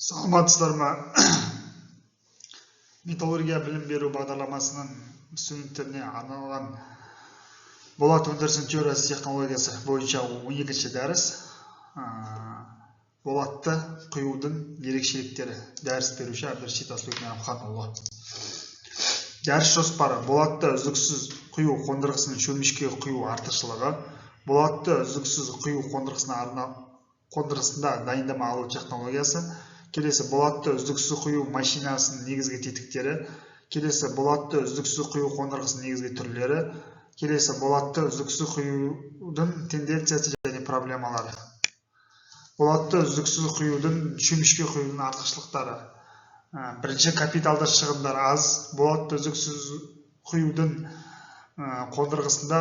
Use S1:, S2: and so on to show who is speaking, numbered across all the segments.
S1: Саламатсыздар ма? Металлургия білім беру бағдарламасының студенттеріне арналған болат өндірісінің теориясы технологиясы бойынша 12-ші дәріс. Болатты құюдың ерекшеліктері. Дәріс беруші Әбдіршит Асылбекмұханұлы. Дәріс жоспары: болатты үздіксіз құю қондырғысының шөмішке құю артықшылығы, болатты үздіксіз құю қондырғысында дайындама алу технологиясы, келесі болатты үздіксіз құю машинасының негізгі тетіктері, келесі болатты үздіксіз құю қондырғысының негізгі түрлері, келесі болатты үздіксіз құюдың тенденциясы және проблемалары. Болатты үздіксіз құюдың шөмішке құюдың артықшылықтары. Бірінші, капиталды шығындар аз. Болатты үздіксіз құюдың қондырғысында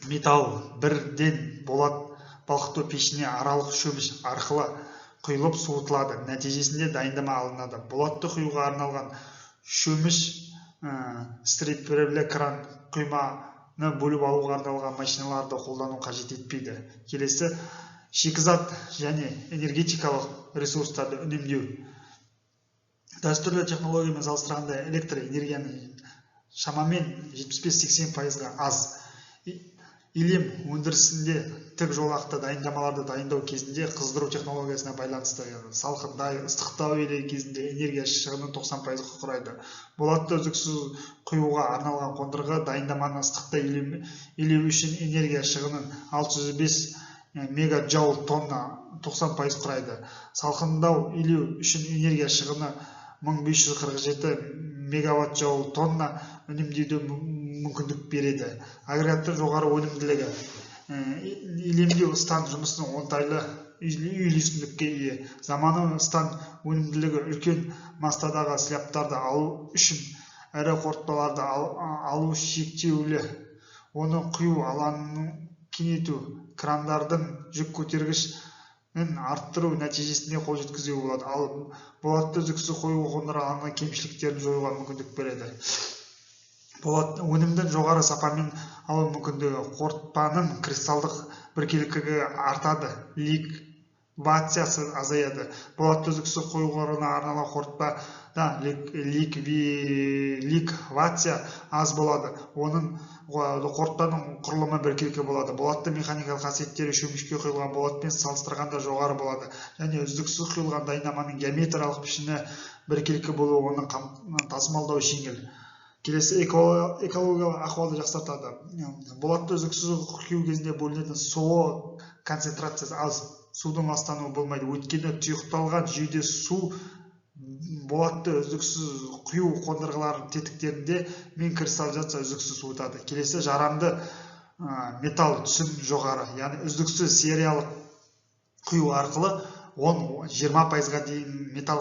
S1: металл бірден болат балқыту пешіне аралық шөміш арқылы құйылып суытылады. Нәтижесінде дайындама алынады. Болатты құюға арналған шөміш стропильді кран құйманы бөліп алуға арналған машиналарды қолдану қажет етпейді. Келесі, шикізат және энергетикалық ресурстарды үнемдеу. Дәстүрлі технологиямен салыстырғанда электр энергияны шамамен 75-80%-ға аз. Илем өндірісінде тік жолақты дайындамаларды дайындау кезінде қыздыру технологиясына байланысты салқындай, ыстықтау илеу кезінде энергия шығыны 90%-ға құрайды. Болатты үздіксіз құюға арналған қондырғы дайындаманы ыстықта илеу үшін энергия шығынын 605 мегаджоул тонна 90% құрайды. Салқындау илеу үшін энергия шығыны 1547 мегаватт жоул тонна үнемдеуді мүмкіндік береді. Агрегатты жоғары өнімділігі. Илемдеу стан жұмысының оңтайлы үйлесімділікке ие. Заманауи стан өнімділігі үлкен мастадағы слябтарды алу үшін ірі қорытпаларды алу шектеулі. Оны құю алаңын кеңейту, крандардың жүк көтергішін арттыру нәтижесінде қол жеткізуге болады. Ал болатты үздіксіз құю қондырғыларының кемшіліктерін жоюға мүмкіндік береді. Өнімді жоғары сапамен алу мүмкіндігі. Қорытпаның кристалдық біркелкігі артады, ликвациясы азаяды. Болатты үздіксіз құюға арналған қорытпада ликвация аз болады. Оның қорытпаның құрылымы біркелкі болады. Болатты механикалық қасиеттері шөмішке құйылған болатпен салыстырғанда жоғары болады. Және үздіксіз құйылған дайындаманың геометриялық пішіні біркелкі болуы оның тасымалдау жеңіл. Келесі, экологиялық ахуалды жақсартады. Болатты үздіксіз құю кезінде бөлінетін СО концентрациясы аз, судың ластануы болмайды. Өйткені тұйықталған жүйеде су болатты үздіксіз құю қондырғыларының тетіктерінде мен кристаллизация үздіксіз суытады. Келесі, жарамды металл түсім жоғары, яғни үздіксіз сериялық құю арқылы 10-20%-ға дейін металл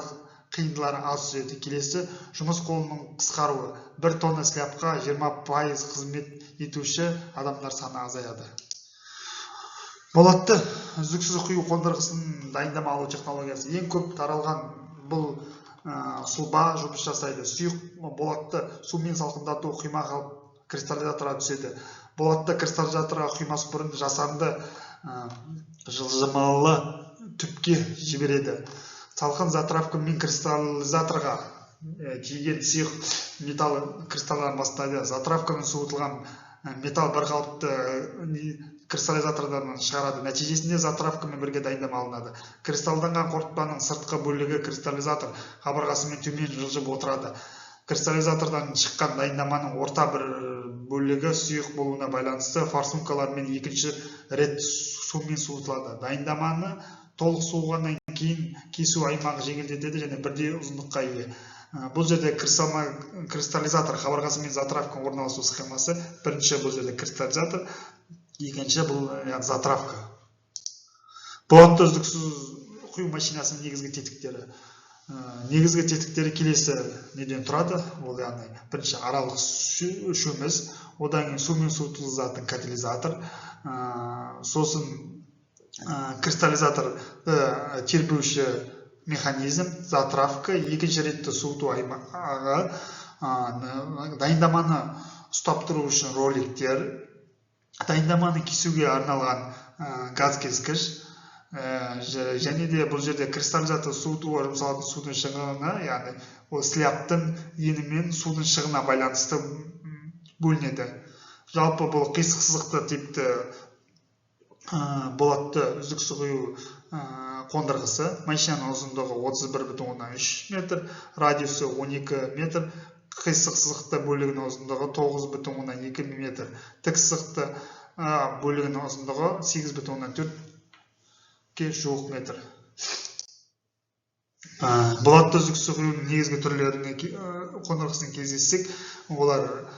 S1: қиындылары аз түседі. Келесі, жұмыс қолының қысқаруы. 1 тонна слябқа 20% қызмет етуші адамдар саны азаяды. Болатты үздіксіз құю қондырғысының дайындама алу технологиясы. Ең көп таралған бұл сұлба жұмыс жасайды. Сұйық болатты сумен салқындату құйма қалып кристаллизаторға түседі. Болатты кристаллизаторға құймас бұрын жасанды жылжымалы түпке жібереді. Салқын затравка мен кристаллизаторға тиген сұйық металл кристалларын бастайды. Затравкамен суытылған металл бір қалыпты кристаллизатордан шығарады. Нәтижесінде затравкамен бірге дайындама алынады. Кристаллданған қорытпаның сыртқы бөлігі кристаллизатор қабырғасымен төмен жылжып отырады. Кристаллизатордан шыққан дайындаманың орта бір бөлігі сұйық болуына байланысты форсункалармен екінші рет сумен суытылады. Дайындаманы толық суығаннан кейін кесу аймағы жеңілдетеді және бірдей ұзындыққа ие. Бұл жерде кристаллизатор қабырғасы мен затравка орналасу схемасы. Бірінші бұл жерде кристаллизатор, екінші бұл затравка. Болатты үздіксіз құю машинасының негізгі тетіктері. Негізгі тетіктері келесі неден тұрады. Ол яғни бірінші аралық шөміс, одан кейін сумен суытылатын катализатор, сосын кристаллизатор тербеуші механизм, затравка, екінші ретті суыту аймағы, дайындаманы ұстап тұру үшін роликтер, дайындаманы кесуге арналған газ кескіш, және де бұл жерде кристаллизатор суытуға жұмсалатын судың шығыны, яғни ол сляптың ені мен судың шығына байланысты бөлінеді. Жалпы бұл қисық сызықты типті болатты үздіксіз құю қондырғысы. Машинаның ұзындығы 31,3 метр, радиусы 12 метр, қисық сызықты бөлігінің ұзындығы 9,2 метр, тік сызықты бөлігінің ұзындығы 8,4-ке жуық метр. Болатты үздіксіз құюның негізгі түрлеріне қондырғысын кездессек, олар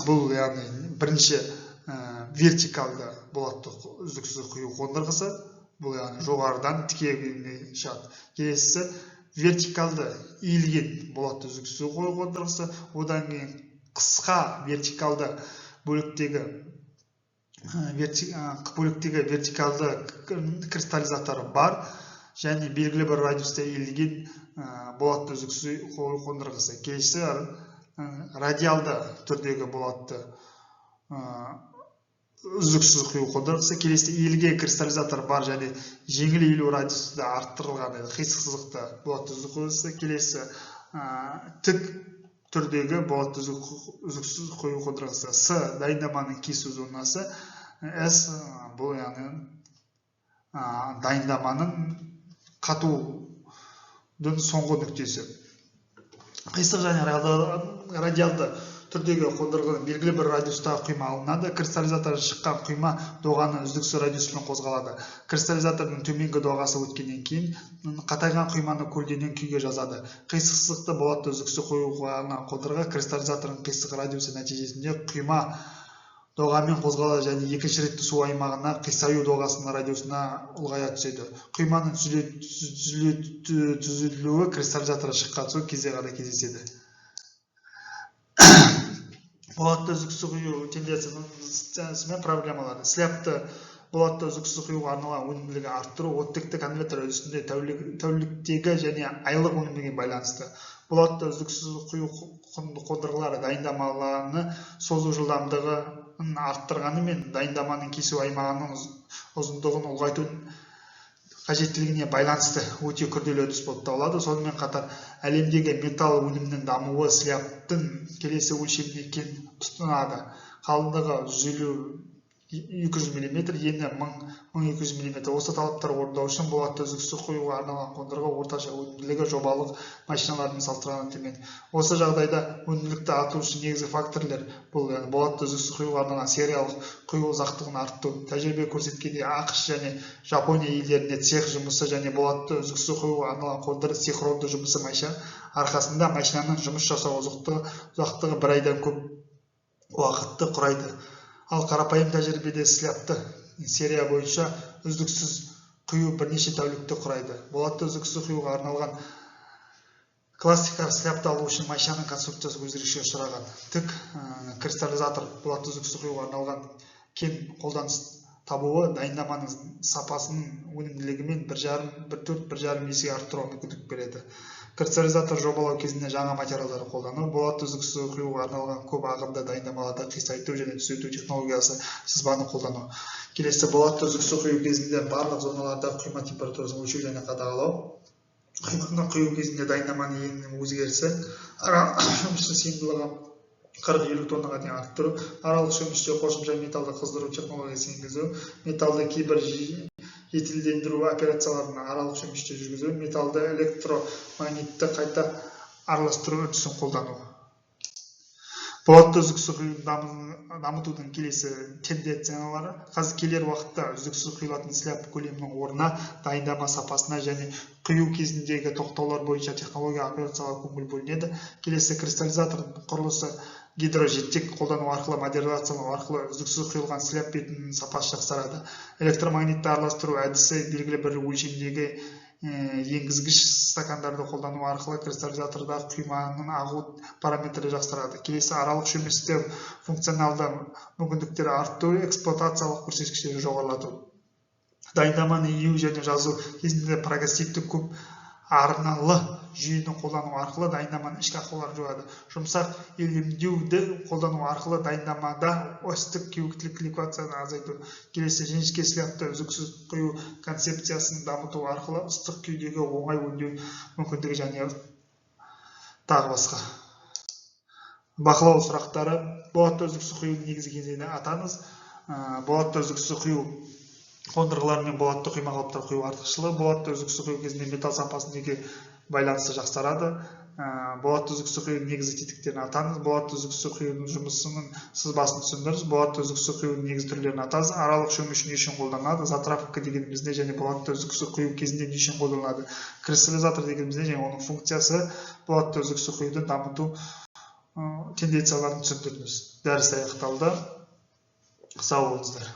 S1: бұл яғни бірінші вертикалды болатты үздіксіз құю қондырғысы, бұл яғни жоғарыдан тіке шығады. Келесі вертикалды иілген болатты үздіксіз құю қондырғысы, одан кейін қысқа вертикалды бөліктегі вертикалды кристаллизаторы бар, және белгілі бір радиуста иілген болатты үздіксіз құю қондырғысы. Келесі радиалды түрдегі болатты үздіксіз құю қондырғысы. Келесі иілген кристаллизатор бар және жеңіл иілу радиусы арттырылған қисық сызықты болатты үздіксіз қондырғысы. Келесі тік түрдегі болатты үздіксіз құю қондырғысы. С дайындаманың кесу зонасы. С бұл яғни дайындаманың қатудың соңғы нүктесі. Қисық және радиалды түрдегі қондырғының белгілі бір радиустағы құйма алынады. Кристаллизатордан шыққан құйма доғаны үздіксіз радиуспен қозғалады. Кристаллизатордың төменгі доғасы өткеннен кейін қатайған құйманы көлденең күйге жазады. Қисық сызықты болатты үздіксіз құюға арналған қондырғы кристаллизатордың қисық радиусы нәтижесінде құйма доғамен қозғалады және екінші ретті су аймағына қисаю доғасының радиусына ұлғая түседі. Құйманың түзілуі кристаллизатордан шыққан су кезде ғана кездеседі. Болатты үздіксіз құю тенденциясы мен проблемалары. Сляпты болатты үздіксіз құюға арналған өнімділігін арттыру оттекті конвертер үдерісінде тәуліктегі және айлық өнімділігіне байланысты. Болатты үздіксіз құю қондырғылары дайындамаларını созу жылдамдығын арттырғанымен дайындаманың кесу аймағының ұзындығын ұлғайтудың қажеттілігіне байланысты өте күрделі үрдіс болып табылады. Сонымен қатар әлемдегі металл өнімінің дамуы сляптың келесі өлшеміне кең тұтынады. Қалыңдығы 150-200 мм, ені 1000-1200 мм. Осы талаптар орындау үшін болатты үздіксіз құюға арналған қондырғы орташа өнімділігі жобалық машиналармен салыстырғанда төмен. Осы жағдайда өнімділікті арттыру үшін негізгі факторлар бұл болатты үздіксіз құюға арналған сериялық құю ұзақтығын арттыру. Тәжірибе көрсеткендей ақш және Жапония елдерінде цех жұмысы және болатты үздіксіз құюға арналған қондырғы синхронды жұмысы арқасында машинаның жұмыс жасау ұзақтығы 1 айдан көп уақытты құрайды. Ал қарапайым тәжірибеде сляпты серия бойынша үздіксіз құю бірнеше тәулікті құрайды. Болатты үздіксіз құюға арналған классикалық сляпты алу үшін машинаның конструкциясы өзгеріске ұшыраған. Тік кристаллизатор болатты үздіксіз құюға арналған кең қолданыс табуы дайындаманың сапасының өнімділігімен 1,5 есеге арттыруға мүмкіндік береді. Кристаллизатор жобалау кезінде жаңа материалдарды қолдану, болатты үздіксіз құюға арналған көп ағымды дайындамаларда қисайту және түзету технологиясы сызбаны қолдану. Келесі болатты үздіксіз құю кезінде барлық зоналарда құйма температурасын өлшеу және қадағалау. Құйманы құю кезінде дайындаманың енінің өзгерісі, жұмысы сыйымдылығы 40-50 тоннаға дейін арттыру, аралық шөміште қосымша металды қыздыру технологиясын енгізу, металды кейбір жетілдендіру операцияларына аралық шөміште жүргізу, металды электромагнитті қайта араластыру үрдісін қолдану. Болатты үздіксіз құюды дамытудың келесі тенденциялары. Қазір келер уақытта үздіксіз құйылатын сляп көлемінің орнына дайындама сапасына және құю кезіндегі тоқтаулар бойынша технология операциялар көңіл бөлінеді. Келесі кристаллизатор құрылысы гидрожеттік қолдану арқылы модернизациялау арқылы үздіксіз құйылған сляп бетінің сапасы жақсарады. Электромагнитті араластыру әдісі белгілі бір өлшемдегі енгізгіш стакандарды қолдану арқылы кристаллизаторда құйманың ағу параметрі жақсарады. Келесі аралық шөміште функционалды мүмкіндіктері арттыру, эксплуатациялық көрсеткіштері жоғарылату. Дайындаманы еу және жазу кезінде прогрессивті көп арналы жүйені қолдану арқылы дайындаманы ішкі ақаулар жуады. Жұмсақ елемдеуді қолдану арқылы дайындамада осьтік кеуіктілік ликвидацияны азайту. Келесі жіңішке слябты үздіксіз құю концепциясын дамыту арқылы ыстық күйдегі оңай өңдеу мүмкіндігі және тағы басқа. Бақылау сұрақтары. Болатты үздіксіз құю негізгі кезеңі атаңыз. Болатты үздіксіз құю қондырғылар мен болатты құйма қалыптар құю артықшылығы. Болатты үздіксіз құю кезінде металл сапасының екі байланысы жақсарады. Болатты үздіксіз құю негізгі тетіктерін атаңыз. Болатты үздіксіз құюның жұмысының сызбасын түсіндіріңіз. Болатты үздіксіз құюның негізгі түрлерін атаңыз. Аралық шөмі үшін не үшін қолданылады? Затравка дегенімізде және болатты үздіксіз құю кезінде не үшін қолданылады? Кристаллизатор дегенімізде және оның функциясы. Болатты үздіксіз құюды дамыту тенденцияларын түсіндірдіңіз. Дәріс аяқталды. Сау болыңыздар.